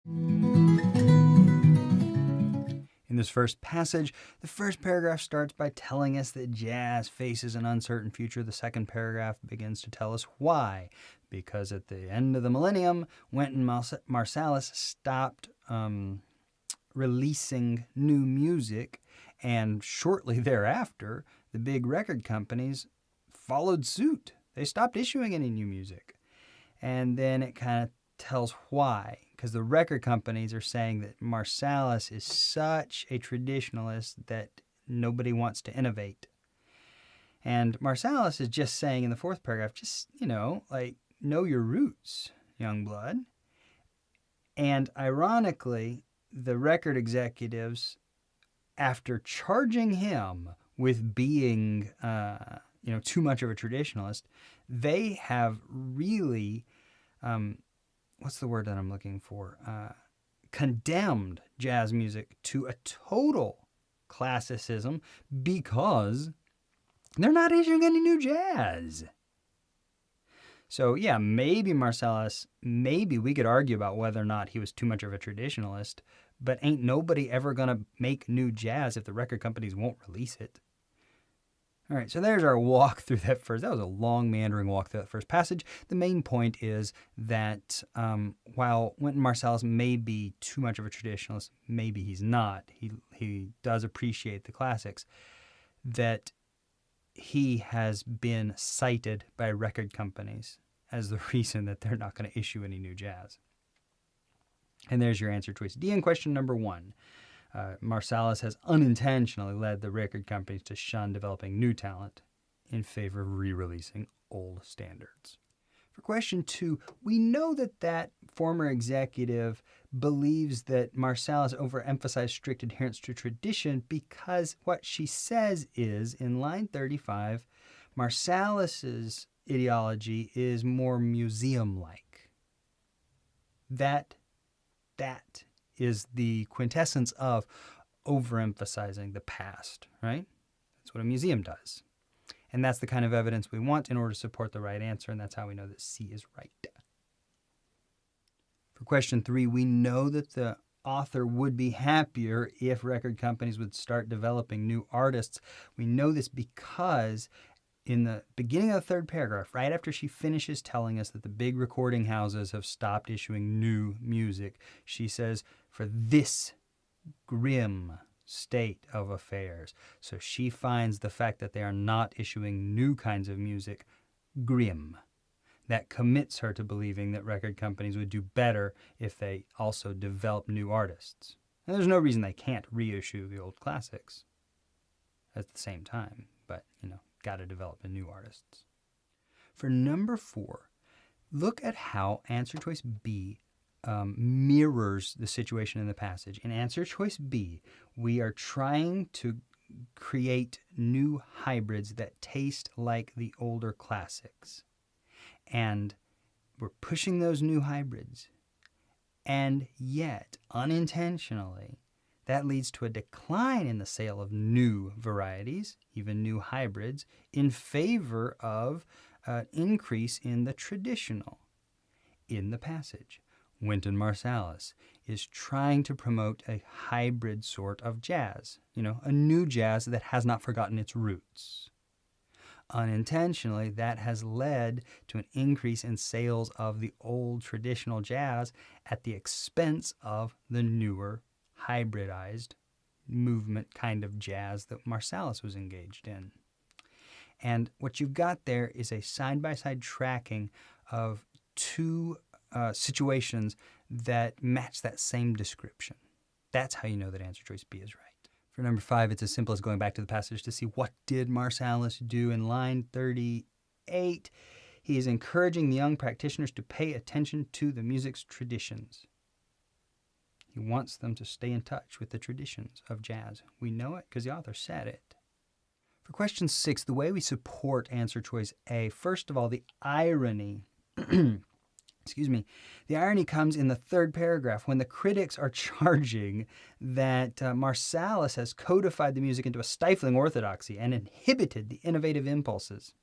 In this first passage, the first paragraph starts by telling us that jazz faces an uncertain future. The second paragraph begins to tell us why. Because at the end of the millennium, Wynton Marsalis stopped releasing new music, and shortly thereafter, the big record companies followed suit. They stopped issuing any new music. And then it kind of tells why, because the record companies are saying that Marsalis is such a traditionalist that nobody wants to innovate. And Marsalis is just saying in the fourth paragraph, just, know your roots, young blood. And ironically, the record executives, after charging him with being, too much of a traditionalist, they have really what's the word that I'm looking for? Condemned jazz music to a total classicism because they're not issuing any new jazz. So yeah, maybe Marsalis, maybe we could argue about whether or not he was too much of a traditionalist, but ain't nobody ever going to make new jazz if the record companies won't release it. All right, so there's our walk through that first. That was a long, meandering walk through that first passage. The main point is that while Wynton Marsalis may be too much of a traditionalist, maybe he's not. He does appreciate the classics. That he has been cited by record companies as the reason that they're not going to issue any new jazz. And there's your answer choice D in question number 1. Marsalis has unintentionally led the record companies to shun developing new talent in favor of re-releasing old standards. For question 2, we know that former executive believes that Marsalis overemphasized strict adherence to tradition because what she says is, in line 35, Marsalis's ideology is more museum-like. That is the quintessence of overemphasizing the past, right? That's what a museum does. And that's the kind of evidence we want in order to support the right answer, and that's how we know that C is right. For question 3, we know that the author would be happier if record companies would start developing new artists. We know this because in the beginning of the third paragraph, right after she finishes telling us that the big recording houses have stopped issuing new music, she says, for this grim state of affairs. So she finds the fact that they are not issuing new kinds of music grim. That commits her to believing that record companies would do better if they also develop new artists. And there's no reason they can't reissue the old classics at the same time, but, got to develop the new artists. For number 4, look at how answer choice B mirrors the situation in the passage. In answer choice B, we are trying to create new hybrids that taste like the older classics. And we're pushing those new hybrids. And yet, unintentionally, that leads to a decline in the sale of new varieties, even new hybrids, in favor of an increase in the traditional. In the passage, Wynton Marsalis is trying to promote a hybrid sort of jazz, a new jazz that has not forgotten its roots. Unintentionally, that has led to an increase in sales of the old traditional jazz at the expense of the newer hybridized movement kind of jazz that Marsalis was engaged in. And what you've got there is a side-by-side tracking of two situations that match that same description. That's how you know that answer choice B is right. For number 5, it's as simple as going back to the passage to see what did Marsalis do. In line 38, he is encouraging the young practitioners to pay attention to the music's traditions. He wants them to stay in touch with the traditions of jazz. We know it because the author said it. For question 6, the way we support answer choice A, first of all, the irony, the irony comes in the third paragraph when the critics are charging that Marsalis has codified the music into a stifling orthodoxy and inhibited the innovative impulses.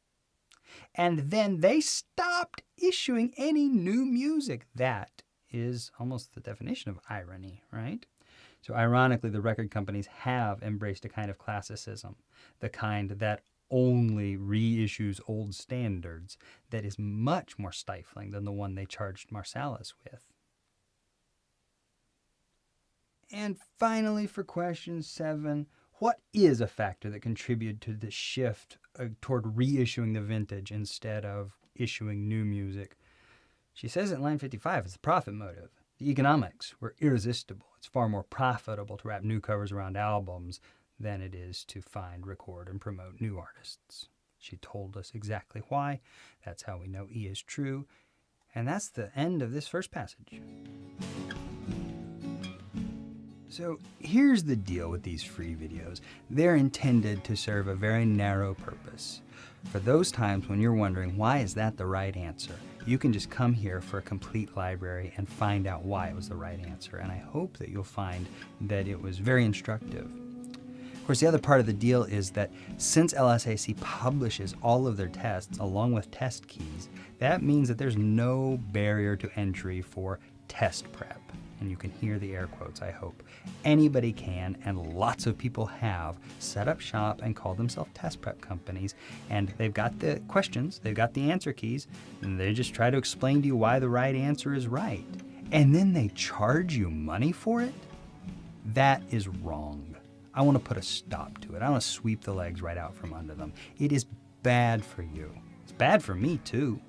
And then they stopped issuing any new music. That is almost the definition of irony, right? So ironically, the record companies have embraced a kind of classicism, the kind that only reissues old standards, that is much more stifling than the one they charged Marsalis with. And finally, for question 7, what is a factor that contributed to the shift toward reissuing the vintage instead of issuing new music? She says in line 55, it's the profit motive. The economics were irresistible. It's far more profitable to wrap new covers around albums than it is to find, record, and promote new artists. She told us exactly why. That's how we know E is true. And that's the end of this first passage. So here's the deal with these free videos. They're intended to serve a very narrow purpose. For those times when you're wondering, why is that the right answer? You can just come here for a complete library and find out why it was the right answer. And I hope that you'll find that it was very instructive. Of course, the other part of the deal is that since LSAC publishes all of their tests along with test keys, that means that there's no barrier to entry for test prep. And you can hear the air quotes, I hope. Anybody can, and lots of people have, set up shop and call themselves test prep companies. And they've got the questions, they've got the answer keys, and they just try to explain to you why the right answer is right. And then they charge you money for it? That is wrong. I want to put a stop to it. I want to sweep the legs right out from under them. It is bad for you. It's bad for me too.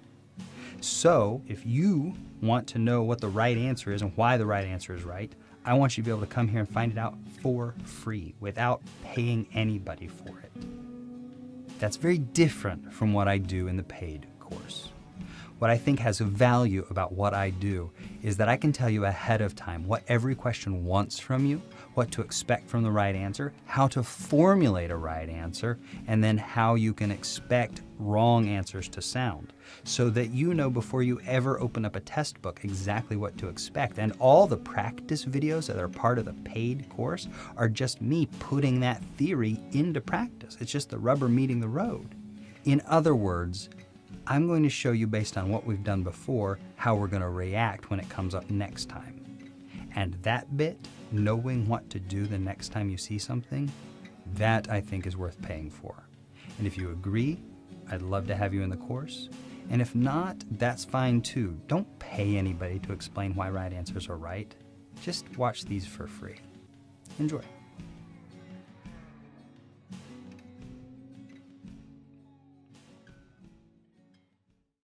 So if you want to know what the right answer is and why the right answer is right, I want you to be able to come here and find it out for free without paying anybody for it. That's very different from what I do in the paid course. What I think has value about what I do is that I can tell you ahead of time what every question wants from you, what to expect from the right answer, how to formulate a right answer, and then how you can expect wrong answers to sound, so that you know before you ever open up a test book exactly what to expect. And all the practice videos that are part of the paid course are just me putting that theory into practice. It's just the rubber meeting the road. In other words, I'm going to show you, based on what we've done before, how we're going to react when it comes up next time. And that bit, knowing what to do the next time you see something, that I think is worth paying for. And if you agree, I'd love to have you in the course. And if not, that's fine too. Don't pay anybody to explain why right answers are right. Just watch these for free. Enjoy.